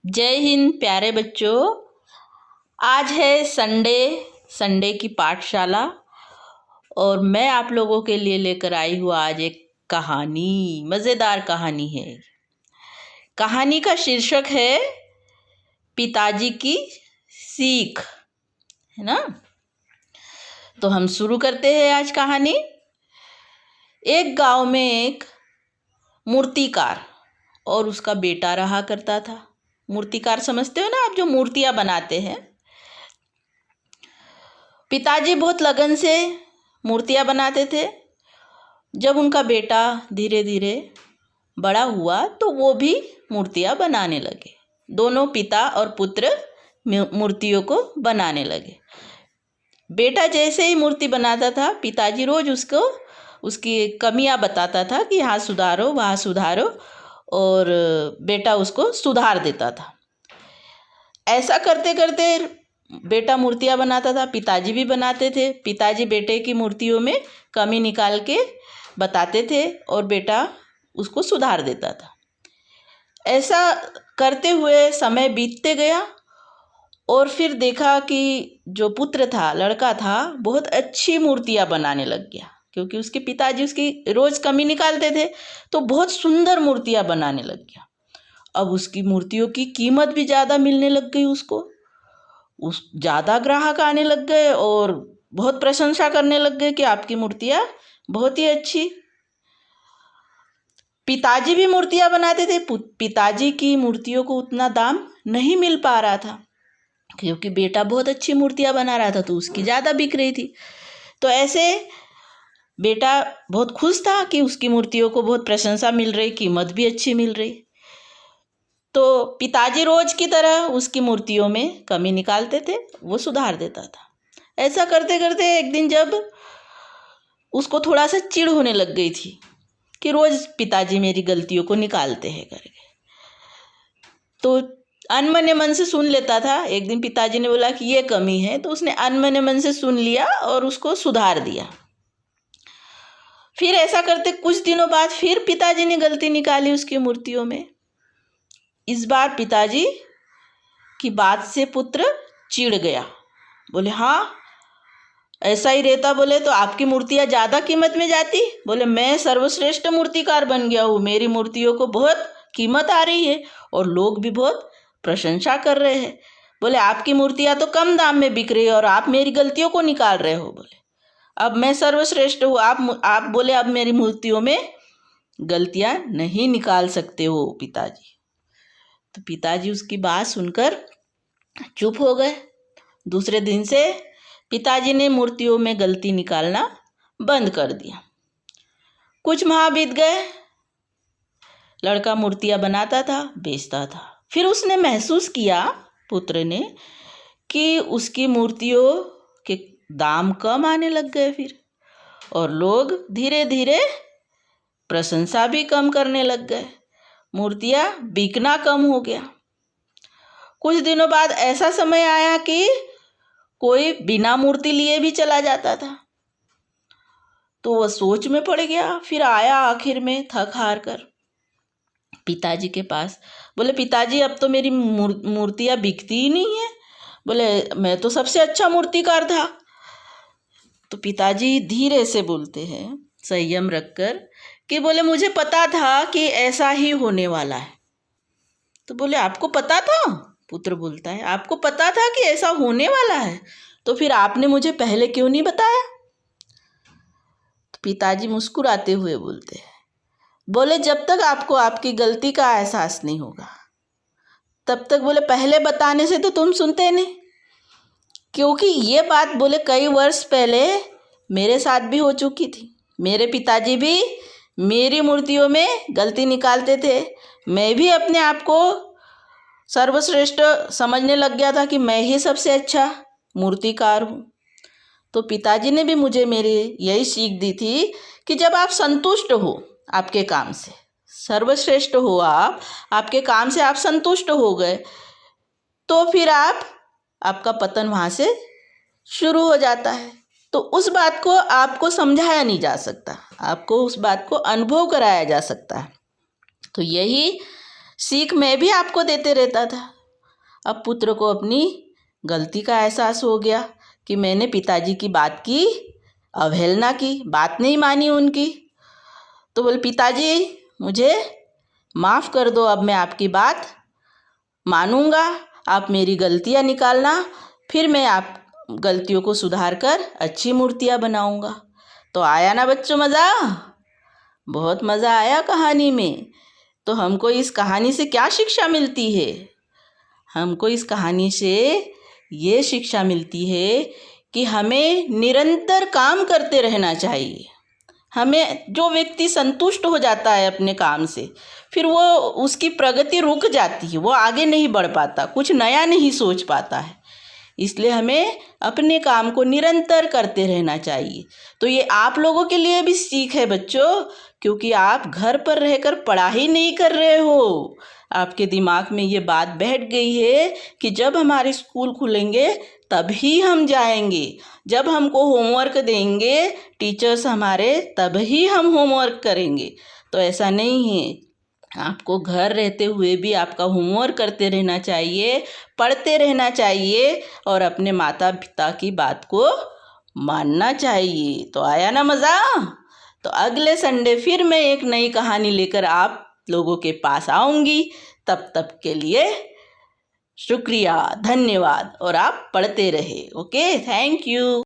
जय हिंद प्यारे बच्चों। आज है संडे की पाठशाला और मैं आप लोगों के लिए लेकर आई हूँ आज एक कहानी। मज़ेदार कहानी है। कहानी का शीर्षक है पिताजी की सीख, है ना। तो हम शुरू करते हैं आज कहानी। एक गांव में एक मूर्तिकार और उसका बेटा रहा करता था। मूर्तिकार समझते हो ना आप, जो मूर्तियां बनाते हैं। पिताजी बहुत लगन से मूर्तियां बनाते थे। जब उनका बेटा धीरे धीरे बड़ा हुआ तो वो भी मूर्तियां बनाने लगे। दोनों पिता और पुत्र मूर्तियों को बनाने लगे। बेटा जैसे ही मूर्ति बनाता था, पिताजी रोज उसको उसकी कमियां बताता था कि यहाँ सुधारो वहाँ सुधारो, और बेटा उसको सुधार देता था। ऐसा करते करते बेटा मूर्तियां बनाता था, पिताजी भी बनाते थे। पिताजी बेटे की मूर्तियों में कमी निकाल के बताते थे और बेटा उसको सुधार देता था। ऐसा करते हुए समय बीतते गया और फिर देखा कि जो पुत्र था, लड़का था, बहुत अच्छी मूर्तियां बनाने लग गया, क्योंकि उसके पिताजी उसकी रोज कमी निकालते थे तो बहुत सुंदर मूर्तियां बनाने लग गया। अब उसकी मूर्तियों की कीमत भी ज़्यादा मिलने लग गई उसको। ज़्यादा ग्राहक आने लग गए और बहुत प्रशंसा करने लग गए कि आपकी मूर्तियाँ बहुत ही अच्छी। पिताजी भी मूर्तियाँ बनाते थे। पिताजी की मूर्तियों को उतना दाम नहीं मिल पा रहा था, क्योंकि बेटा बहुत अच्छी मूर्तियाँ बना रहा था तो उसकी ज़्यादा बिक रही थी। तो ऐसे बेटा बहुत खुश था कि उसकी मूर्तियों को बहुत प्रशंसा मिल रही, कीमत भी अच्छी मिल रही। तो पिताजी रोज की तरह उसकी मूर्तियों में कमी निकालते थे, वो सुधार देता था। ऐसा करते करते एक दिन जब उसको थोड़ा सा चिढ़ होने लग गई थी कि रोज पिताजी मेरी गलतियों को निकालते हैं करके, तो अनमने मन से सुन लेता था। एक दिन पिताजी ने बोला कि ये कमी है, तो उसने अनमने मन से सुन लिया और उसको सुधार दिया। फिर ऐसा करते कुछ दिनों बाद फिर पिताजी ने गलती निकाली उसकी मूर्तियों में। इस बार पिताजी की बात से पुत्र चिढ़ गया। बोले हाँ ऐसा ही रहता, बोले तो आपकी मूर्तियाँ ज़्यादा कीमत में जाती। बोले मैं सर्वश्रेष्ठ मूर्तिकार बन गया हूँ, मेरी मूर्तियों को बहुत कीमत आ रही है और लोग भी बहुत प्रशंसा कर रहे हैं। बोले आपकी मूर्तियाँ तो कम दाम में बिक रही है और आप मेरी गलतियों को निकाल रहे हो। बोले अब मैं सर्वश्रेष्ठ हूँ, आप बोले अब मेरी मूर्तियों में गलतियाँ नहीं निकाल सकते हो पिताजी। तो पिताजी उसकी बात सुनकर चुप हो गए। दूसरे दिन से पिताजी ने मूर्तियों में गलती निकालना बंद कर दिया। कुछ माह बीत गए। लड़का मूर्तियां बनाता था, बेचता था। फिर उसने महसूस किया, पुत्र ने, कि उसकी मूर्तियों के दाम कम आने लग गए फिर, और लोग धीरे धीरे प्रशंसा भी कम करने लग गए। मूर्तियां बिकना कम हो गया। कुछ दिनों बाद ऐसा समय आया कि कोई बिना मूर्ति लिए भी चला जाता था, तो वह सोच में पड़ गया। फिर आया आखिर में थक हार कर पिताजी के पास। बोले पिताजी अब तो मेरी मूर्तियाँ बिकती ही नहीं है। बोले मैं तो सबसे अच्छा मूर्तिकार था। तो पिताजी धीरे से बोलते हैं, संयम रखकर, कि बोले मुझे पता था कि ऐसा ही होने वाला है। तो बोले आपको पता था? पुत्र बोलता है आपको पता था कि ऐसा होने वाला है, तो फिर आपने मुझे पहले क्यों नहीं बताया? तो पिताजी मुस्कुराते हुए बोलते हैं, बोले जब तक आपको आपकी गलती का एहसास नहीं होगा तब तक, बोले पहले बताने से तो तुम सुनते नहीं। क्योंकि ये बात, बोले कई वर्ष पहले मेरे साथ भी हो चुकी थी। मेरे पिताजी भी मेरी मूर्तियों में गलती निकालते थे। मैं भी अपने आप को सर्वश्रेष्ठ समझने लग गया था कि मैं ही सबसे अच्छा मूर्तिकार हूँ। तो पिताजी ने भी मुझे मेरी यही सीख दी थी कि जब आप संतुष्ट हो आपके काम से, सर्वश्रेष्ठ हो आप, आपके काम से आप संतुष्ट हो गए, तो फिर आपका पतन वहाँ से शुरू हो जाता है। तो उस बात को आपको समझाया नहीं जा सकता, आपको उस बात को अनुभव कराया जा सकता है। तो यही सीख मैं भी आपको देते रहता था। अब पुत्र को अपनी गलती का एहसास हो गया कि मैंने पिताजी की बात की अवहेलना की, बात नहीं मानी उनकी। तो बोले पिताजी मुझे माफ़ कर दो, अब मैं आपकी बात मानूंगा, आप मेरी गलतियां निकालना, फिर मैं आप गलतियों को सुधार कर अच्छी मूर्तियां बनाऊंगा। तो आया ना बच्चों मज़ा? बहुत मज़ा आया कहानी में। तो हमको इस कहानी से क्या शिक्षा मिलती है? हमको इस कहानी से ये शिक्षा मिलती है कि हमें निरंतर काम करते रहना चाहिए। हमें जो व्यक्ति संतुष्ट हो जाता है अपने काम से, फिर वो उसकी प्रगति रुक जाती है, वो आगे नहीं बढ़ पाता, कुछ नया नहीं सोच पाता है। इसलिए हमें अपने काम को निरंतर करते रहना चाहिए। तो ये आप लोगों के लिए भी सीख है बच्चों, क्योंकि आप घर पर रहकर पढ़ाई नहीं कर रहे हो। आपके दिमाग में ये बात बैठ गई है कि जब हमारे स्कूल खुलेंगे तभी हम जाएंगे, जब हमको होमवर्क देंगे टीचर्स हमारे तभी हम होमवर्क करेंगे। तो ऐसा नहीं है, आपको घर रहते हुए भी आपका होमवर्क करते रहना चाहिए, पढ़ते रहना चाहिए और अपने माता पिता की बात को मानना चाहिए। तो आया ना मज़ा? तो अगले संडे फिर मैं एक नई कहानी लेकर आप लोगों के पास आऊँगी। तब के लिए शुक्रिया, धन्यवाद, और आप पढ़ते रहे। Okay, thank you.